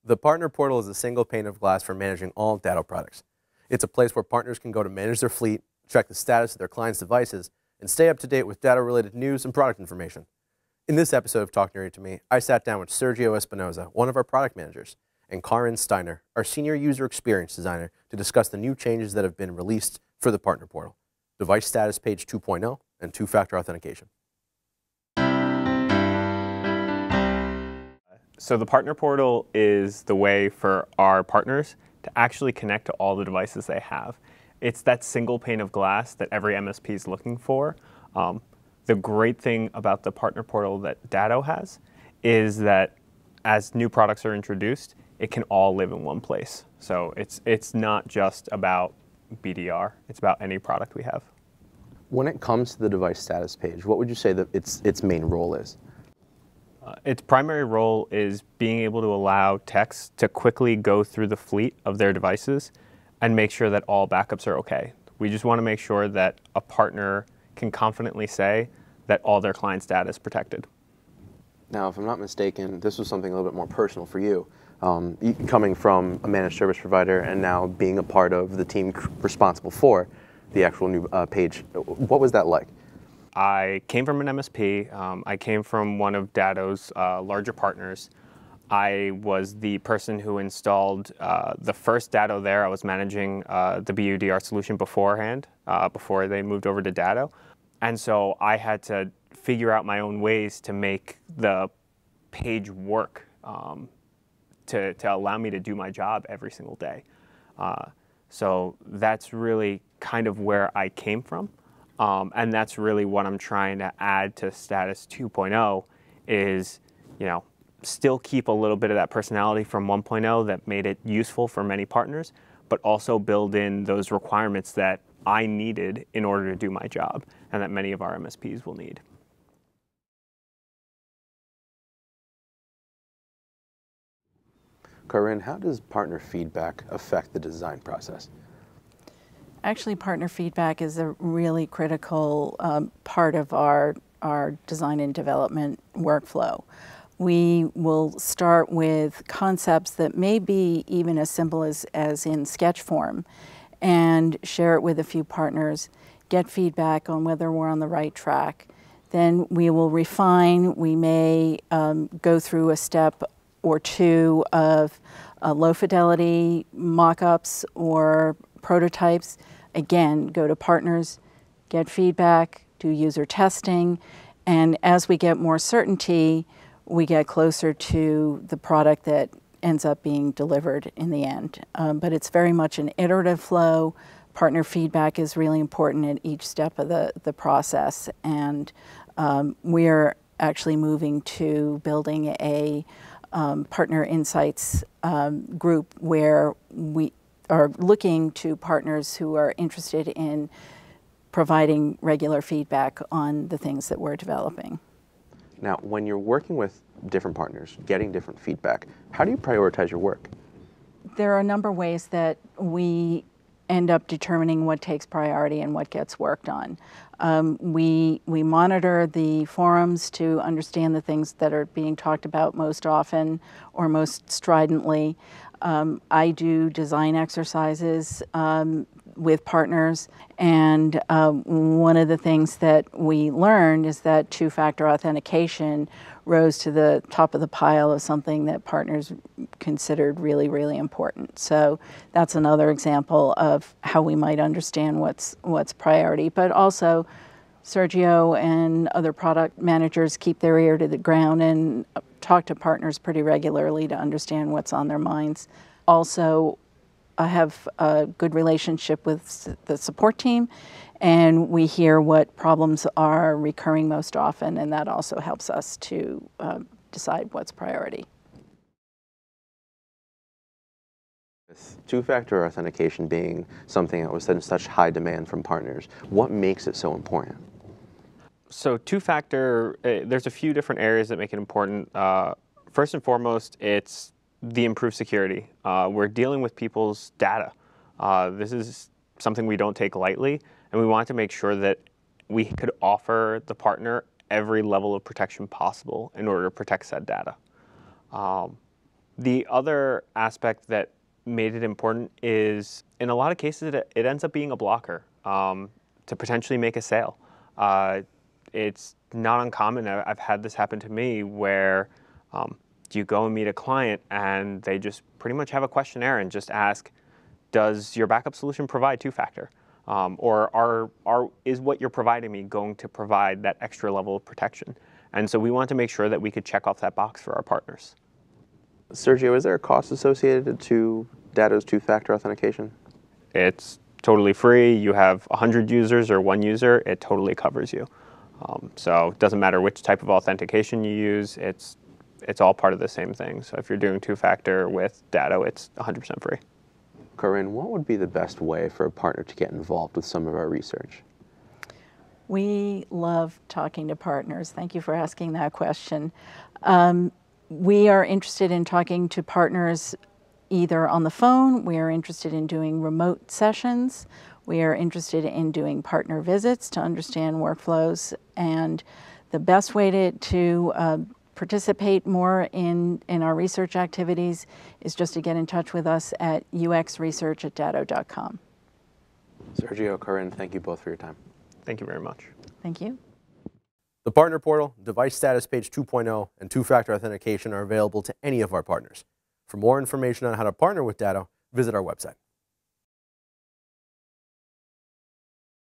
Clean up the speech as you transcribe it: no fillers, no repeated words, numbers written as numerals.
The Partner Portal is a single pane of glass for managing all Datto products. It's a place where partners can go to manage their fleet, track the status of their clients' devices, and stay up to date with Datto-related news and product information. In this episode of Talk Nerdy to Me, I sat down with Sergio Espinosa, one of our product managers, and Karin Steiner, our senior user experience designer, to discuss the new changes that have been released for the Partner Portal, Device Status Page 2.0, and two-factor authentication. So the Partner Portal is the way for our partners to actually connect to all the devices they have. It's that single pane of glass that every MSP is looking for. The great thing about the Partner Portal that Datto has is that as new products are introduced, it can all live in one place. So it's not just about BDR, it's about any product we have. When it comes to the device status page, what would you say that its main role is? Its primary role is being able to allow techs to quickly go through the fleet of their devices and make sure that all backups are okay. We just want to make sure that a partner can confidently say that all their clients' data is protected. Now, if I'm not mistaken, this was something a little bit more personal for you. Coming from a managed service provider and now being a part of the team responsible for the actual new page, what was that like? I came from an MSP. I came from one of Datto's larger partners. I was the person who installed the first Datto there. I was managing the BUDR solution beforehand, before they moved over to Datto. And so I had to figure out my own ways to make the page work to allow me to do my job every single day. So that's really kind of where I came from. And that's really what I'm trying to add to Status 2.0 is, still keep a little bit of that personality from 1.0 that made it useful for many partners, but also build in those requirements that I needed in order to do my job and that many of our MSPs will need. Karin, how does partner feedback affect the design process? Actually, partner feedback is a really critical part of our design and development workflow. We will start with concepts that may be even as simple as in sketch form and share it with a few partners, get feedback on whether we're on the right track. Then we will refine. We may go through a step or two of low fidelity mock-ups or prototypes. Again, go to partners, get feedback, do user testing, and as we get more certainty, we get closer to the product that ends up being delivered in the end. But it's very much an iterative flow. Partner feedback is really important at each step of the process, and we're actually moving to building a partner insights group where we are looking to partners who are interested in providing regular feedback on the things that we're developing. Now, when you're working with different partners, getting different feedback, how do you prioritize your work? There are a number of ways that we end up determining what takes priority and what gets worked on. We monitor the forums to understand the things that are being talked about most often or most stridently. I do design exercises with partners, and one of the things that we learned is that two-factor authentication rose to the top of the pile of something that partners considered really, really important. So that's another example of how we might understand what's priority. But also, Sergio and other product managers keep their ear to the ground and talk to partners pretty regularly to understand what's on their minds. Also, I have a good relationship with the support team, and we hear what problems are recurring most often, and that also helps us to decide what's priority. With two-factor authentication being something that was in such high demand from partners, what makes it so important? So two-factor, there's a few different areas that make it important. First and foremost, it's the improved security. We're dealing with people's data. This is something we don't take lightly, and we want to make sure that we could offer the partner every level of protection possible in order to protect said data. The other aspect that made it important is, in a lot of cases, it ends up being a blocker to potentially make a sale. It's not uncommon. I've had this happen to me where you go and meet a client and they just pretty much have a questionnaire and just ask, does your backup solution provide two-factor? Or is what you're providing me going to provide that extra level of protection? And so we want to make sure that we could check off that box for our partners. Sergio, is there a cost associated to Datto's two-factor authentication? It's totally free. You have 100 users or one user, it totally covers you. So it doesn't matter which type of authentication you use, it's all part of the same thing. So if you're doing two-factor with Datto, it's 100% free. Karin, what would be the best way for a partner to get involved with some of our research? We love talking to partners. Thank you for asking that question. We are interested in talking to partners either on the phone, we are interested in doing remote sessions, we are interested in doing partner visits to understand workflows, and the best way to participate more in our research activities is just to get in touch with us at uxresearch@datto.com. Sergio, Karin, thank you both for your time. Thank you very much. Thank you. The Partner Portal, Device Status Page 2.0, and two-factor authentication are available to any of our partners. For more information on how to partner with Datto, visit our website.